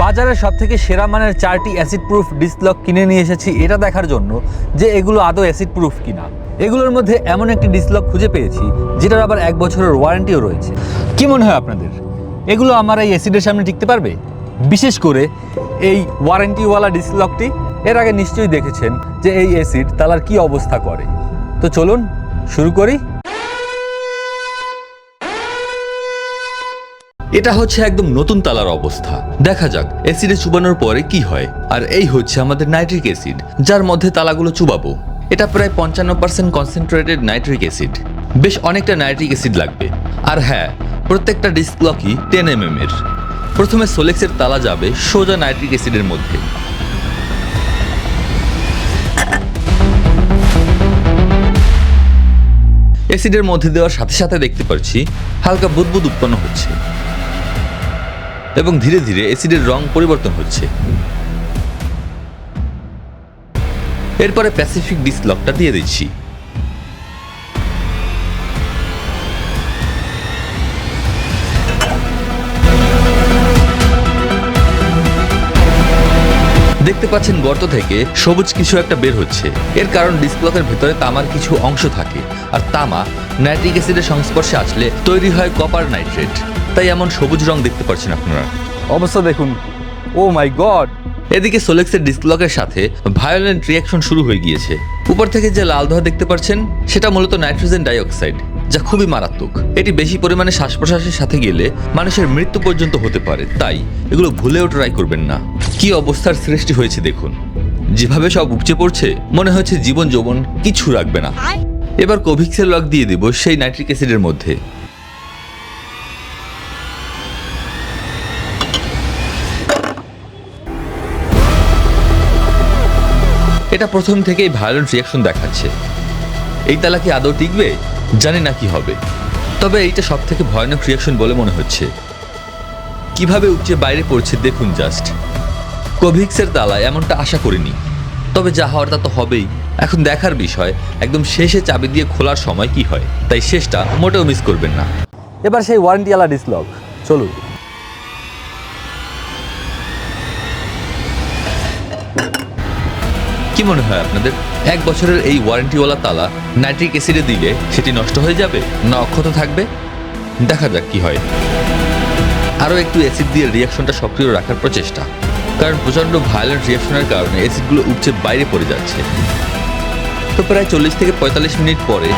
বাজারের সবথেকে সেরা মানের 4টি অ্যাসিড প্রুফ ডিস্ক লক কিনে নিয়ে এসেছি এটা দেখার জন্য যে এগুলো আদৌ অ্যাসিড প্রুফ কিনা। এগুলোর মধ্যে এমন একটি ডিস্ক লক খুঁজে পেয়েছি যেটার আবার 1 বছরের ওয়ারেন্টিও রয়েছে। কি মনে হয় আপনাদের, এগুলো আমার এই অ্যাসিডের সামনে টিকতে পারবে? বিশেষ করে এই ওয়ারেন্টিওয়ালা ডিস্ক লকটি। এর আগে নিশ্চয়ই দেখেছেন যে এই অ্যাসিড তালার কি অবস্থা করে। তো চলুন শুরু করি। এটা হচ্ছে একদম নতুন তালার অবস্থা। দেখা যাক অ্যাসিডে চুবানোর পরে কি হয়। আর এই হচ্ছে আমাদের নাইট্রিক অ্যাসিড, যার মধ্যে তালাগুলো চুবাবো। এটা প্রায় 55% কনসেন্ট্রেটেড নাইট্রিক অ্যাসিড। বেশ অনেকটা নাইট্রিক অ্যাসিড লাগবে। আর হ্যাঁ, প্রত্যেকটা ডিস্ক লকই 10 mm এর। প্রথমে সোলেক্সের তালা যাবে সোজা নাইট্রিক অ্যাসিডের মধ্যে। অ্যাসিডের মধ্যে দেওয়ার সাথে সাথে দেখতে পাচ্ছি হালকা বুদবুদ উৎপন্ন হচ্ছে এবং ধীরে ধীরে অ্যাসিডের রং পরিবর্তন হচ্ছে। এরপরে প্যাসিফিক ডিস্ক লকটা দিয়ে দিচ্ছি। দেখতে পাচ্ছেন গর্ত থেকে সবুজ কিছু একটা বের হচ্ছে। এর কারণ ডিস্ক লকের ভেতরে তামার কিছু অংশ থাকে, আর তামা নাইট্রিক অ্যাসিডের সংস্পর্শে আসলে তৈরি হয় কপার নাইট্রেট। তাই এমন সবুজ রং দেখতে পাচ্ছেন আপনারা। অবস্থা দেখুন, ও মাই গড। এদিকে সোলেক্সের ডিস্ক লকের সাথে ভায়োলেন্ট রিঅ্যাকশন শুরু হয়ে গিয়েছে। উপর থেকে যে লাল ধোঁয়া দেখতে পাচ্ছেন সেটা মূলত নাইট্রোজেন ডাইঅক্সাইড, যা খুবই মারাত্মক। এটি বেশি পরিমাণে শ্বাস প্রশ্বাসের সাথে গেলে মানুষের মৃত্যু পর্যন্ত হতে পারে। তাই এগুলো ভুলেও ট্রাই করবেন না। কি অবস্থার সৃষ্টি হয়েছে দেখুন, যেভাবে সব উপচে পড়ছে মনে হচ্ছে জীবন যৌবন কিছু রাখবে না। এবার কোভিক্সের লক দিয়ে দিব সেই নাইট্রিক অ্যাসিডের মধ্যে। এটা প্রথম থেকেই ভায়োলেন্ট রিঅ্যাকশন দেখাচ্ছে। এই তালা কি আদৌ টিকবে জানি না কি হবে, তবে এইটা সব থেকে ভয়ানক রিঅ্যাকশন বলে মনে হচ্ছে। কিভাবে উপচে বাইরে পড়ছে দেখুন জাস্ট। কোভিক্সের তালা এমনটা আশা করিনি, তবে যা হওয়ার তা তো হবেই। এখন দেখার বিষয় একদম শেষে চাবি দিয়ে খোলার সময় কি হয়, তাই শেষটা মোটেও মিস করবেন না। এবার সেই ওয়ারেন্টিওয়ালা ডিস্ক লক, চলুন। কি মনে হয় আপনাদের, 1 বছরের এই ওয়ারেন্টিওয়ালা তালা নাইট্রিক অ্যাসিডে দিলে সেটি নষ্ট হয়ে যাবে না অক্ষত থাকবে? দেখা যাক কি হয়। আরও একটু অ্যাসিড দিয়ে রিঅ্যাকশনটা সক্রিয় রাখার প্রচেষ্টা, কারণ প্রচণ্ড ভায়োলেন্ট রিঅ্যাকশনের কারণে অ্যাসিডগুলো উপচে বাইরে পড়ে যাচ্ছে। তো প্রায় 40 থেকে 45 মিনিট পরে